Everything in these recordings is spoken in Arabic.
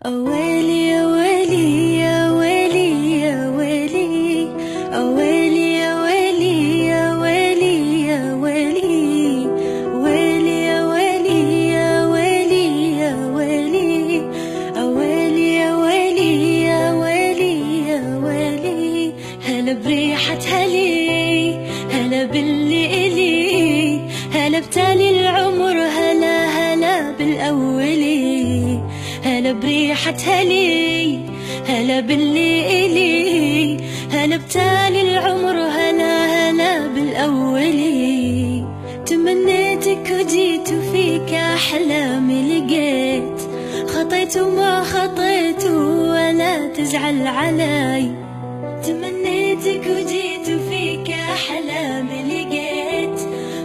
أويلي يا ويلي يا ويلي يا ويلي، أويلي يا ويلي يا ويلي يا ويلي، ويلي يا ويلي يا ويلي يا ويلي، أويلي يا ويلي يا ويلي يا ويلي. هلا بريحة هلي، هلا باللي إلي، هلا بتالي العمر، هلا هلا بالأولي. هلا بريحة هلي، هلا باللي إلي، هلا بتالي العمر، هلا هلا بالأولي. تمنيتك وجيت وفيك أحلامي لقيت، خطيت وما خطيت ولا تزعل علي. تمنيتك وجيت وفيك أحلامي لقيت،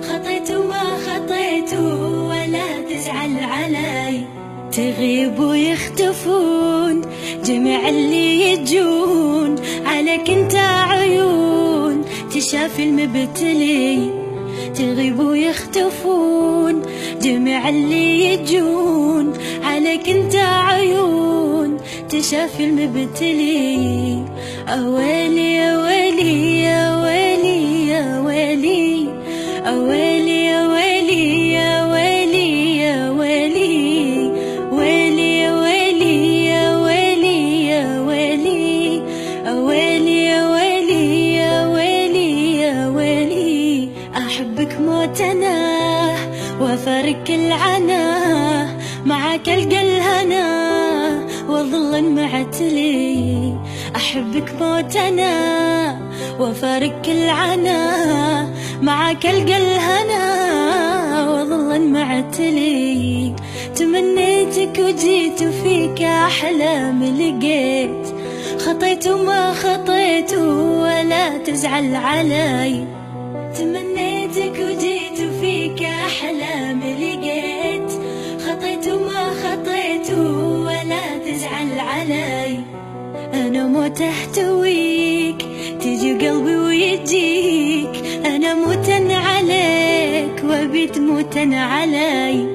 خطيت وما خطيت ولا تزعل علي. تغيب ويختفون جميع اللي يجون، عليك انت عيون تشافي المبتلي. تغيب ويختفون جميع اللي يجون، عليك انت عيون تشافي المبتلي. أويلي يا ويلي يا ويلي يا ويلي، أويلي يا ويلي يا ويلي يا ويلي، ويلي يا ويلي يا ويلي يا ويلي، أويلي يا ويلي يا ويلي يا ويلي. أحبك موت أنا وأفارق العنا، معك ألقى الهنا وأظل معتلي. أحبك موت أنا وأفارق العنا، معك ألقى الهنا وأظل معتلي. تمنيتك وجيت وفيك أحلامي لقيت، خطيت وما خطيت ولا تزعل علي. تمنيتك وجيت وفيك أحلامي لقيت، خطيت وما خطيت ولا تزعل علي. أنا موت أحتويك تجي قلبي ويجيك، أنا موتن عليك وبيت موتن علي.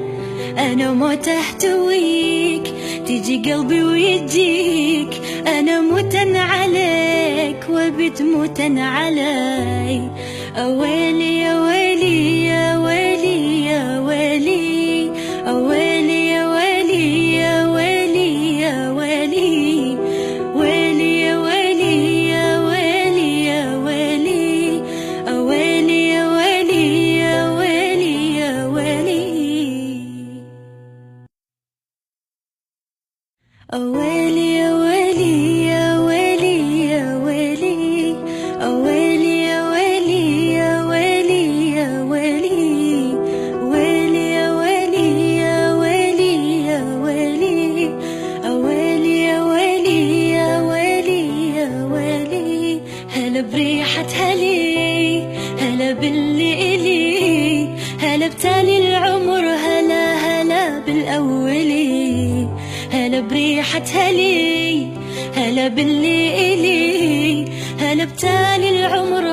أنا موت أحتويك تجي قلبي ويجيك، أنا موتن عليك وبيت موتن علي. أويلي يا ويلي يا ويلي يا ويلي، أويلي يا ويلي يا ويلي يا ويلي، ويلي يا ويلي يا ويلي يا ويلي، أويلي يا ويلي يا ويلي يا ويلي. أويلي يا ويلي يا ويلي يا ويلي، أويلي يا ويلي يا ويلي يا ويلي، ويلي يا ويلي يا ويلي يا ويلي، أويلي يا ويلي يا ويلي يا ويلي. هلا بريحة هلي، هلا باللي إلي، هلا بتالي العمر، هلا هلا بالأولي. هلا بريحة هلي، هلا باللي إلي، هلا بتالي العمر.